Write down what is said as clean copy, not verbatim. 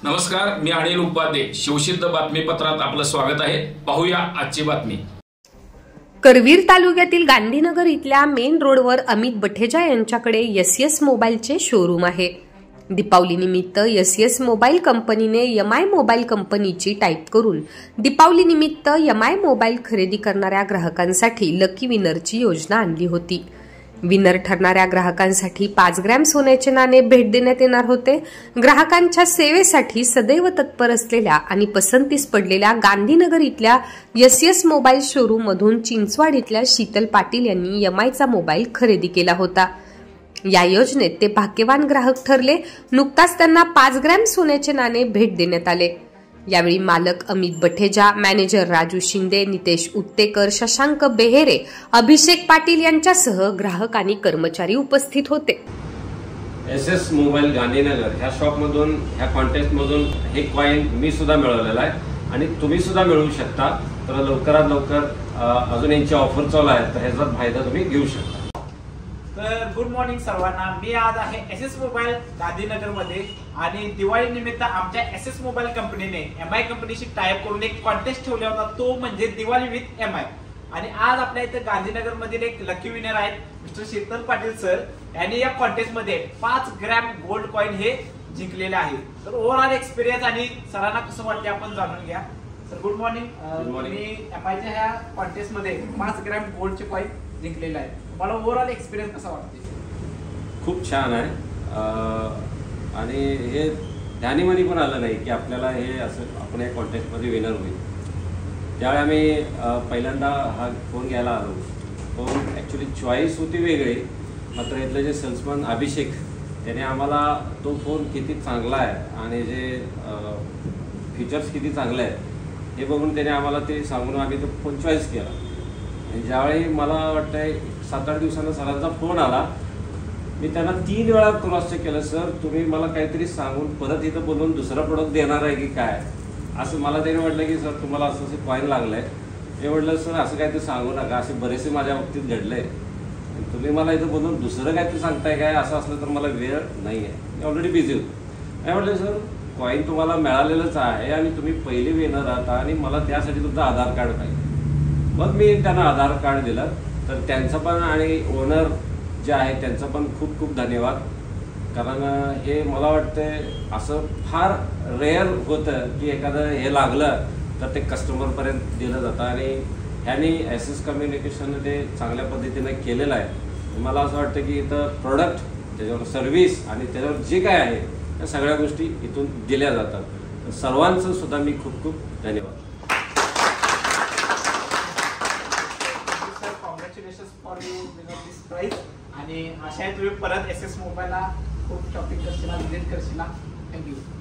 नमस्कार, मी अनिल उपाध्ये. शिवसिद्ध बातमीपत्रात आपलं स्वागत आहे. पाहूया आजची बातमी. करवीर तालुक्यातील गांधीनगर इथल्या मेन रोडवर अमित बठेजा यांच्याकडे एसएस मोबाईलचे शोरूम आहे. दीपावली निमित्त एसएस मोबाईल कंपनीने एमआय मोबाईल कंपनीची टाईप करून दीपावली निमित्त एमआय मोबाईल खरेदी करणाऱ्या ग्राहकांसाठी लकी विनरची योजना आणली होती. विनर ठरणाऱ्या ग्राहकांसाठी 5 ग्रॅम सोन्याचे नाणे भेट देण्यात येणार होते. ग्राहकांच्या सेवेसाठी सदैव तत्पर असलेल्या आणि पसंतीस पडलेल्या गांधीनगर इथल्या एसएस मोबाईल शोरूम मधून चिंचवाड इथल्या शीतल पाटील यांनी एमआयचा मोबाईल खरेदी केला होता. या योजनेत ते भाग्यवान ग्राहक ठरले. नुकताच त्यांना 5 ग्रॅम सोन्याचे नाणे भेट देण्यात आले. यावेळी मालक अमित बठेजा, मॅनेजर राजू शिंदे, नितेश उत्तेकर, शशांक बेहेरे, अभिषेक पाटील यांच्यासह ग्राहक आणि कर्मचारी उपस्थित होते. एसएस मोबाईल गांधीनगर ह्या शॉप मधून ह्या कॉन्टेस्ट मधून हे कॉइन मी सुद्धा मिळवलेला आहे आणि तुम्ही सुद्धा मिळवू शकता. तर लवकरात लवकर अजून यांची ऑफर चालू आहे, तर ह्याचा फायदा तुम्ही घेऊ शकता. तर गुड मॉर्निंग सर्वांना. मी आज आहे एसएस मोबाईल गांधीनगर मध्ये आणि दिवाळी निमित्त आमच्या एसएस मोबाईल कंपनीने एमआय कंपनीशी टायअप करून एक कॉन्टेस्ट ठेवला होता, तो म्हणजे दिवाळी विथ एमआय. आणि आज आपल्या इथे गांधीनगर मधील एक लकी विनर आहेत मिस्टर शीतल पाटील सर. यांनी या कॉन्टेस्ट मध्ये 5 ग्रॅम गोल्ड कॉइन हे जिंकलेले आहे. तर ओव्हरऑल एक्सपिरियन्स आणि सरांना कसं वाटते आपण जाणून घ्या. Sir good morning. मी एमआयच्या ह्या कॉन्टेस्ट मध्ये 5 ग्रॅम गोल्डचे कॉइन जिंकलेले आहे. मला ओव्हरऑल एक्सपिरियन्स कसा वाटते? खूप छान आहे आणि हे ध्यानीमनी पण आलं नाही की आपल्याला हे असं आपण या कॉन्टेस्टमध्ये विनर होईल. त्यावेळी आम्ही पहिल्यांदा हा फोन घ्यायला आलो. फोन ॲक्च्युली चॉईस होती वेगळी, मात्र इथले जे सेल्समन अभिषेक त्याने आम्हाला तो फोन किती चांगला आहे आणि जे फीचर्स किती चांगले आहेत हे बघून त्याने आम्हाला ते सांगून आम्ही तो फोन चॉईस केला. आणि ज्यावेळी मला वाटतंय 7-8 दिवसांना सरांचा फोन आला, मी त्यांना 3 वेळा क्रॉस चेक केलं. सर तुम्ही मला काहीतरी सांगून परत इथं बोलून दुसरा प्रोडक्ट देणार आहे की काय, असं मला त्याने म्हटलं की सर तुम्हाला असं असं कॉइन लागलं आहे. मी म्हटलं सर असं काहीतरी सांगू नका, असे बरेचसे माझ्या बाबतीत घडलं आहे. तुम्ही मला इथं बोलून दुसरं काहीतरी सांगताय काय, असं असलं तर मला वेळ नाही आहे, मी ऑलरेडी बिझी होतो. मी म्हटलं सर कॉइन तुम्हाला मिळालेलंच आहे आणि तुम्ही पहिली विनर आहात आणि मला त्यासाठी तुमचं आधार कार्ड पाहिजे. मग मी त्यांना आधार कार्ड दिलं. तर त्यांचं पण आणि ओनर जे आहे त्यांचं पण खूप खूप धन्यवाद. कारण हे मला वाटतं असं फार रेअर होतं की एखादं हे लागलं तर ते कस्टमरपर्यंत दिलं जातं आणि ह्यांनी एसएस कम्युनिकेशन ते चांगल्या पद्धतीनं केलेलं आहे. मला असं वाटतं की इथं प्रोडक्ट, त्याच्यावर सर्व्हिस आणि त्याच्यावर जे काय आहे त्या सगळ्या गोष्टी इथून दिल्या जातात. तर सर्वांचं सुद्धा मी खूप खूप धन्यवाद. For you winner this prize. आणि अशा तुम्ही परत एसएस मोबाईलला खूप शॉपिंग करशील, विजिट करशील. थँक्यू.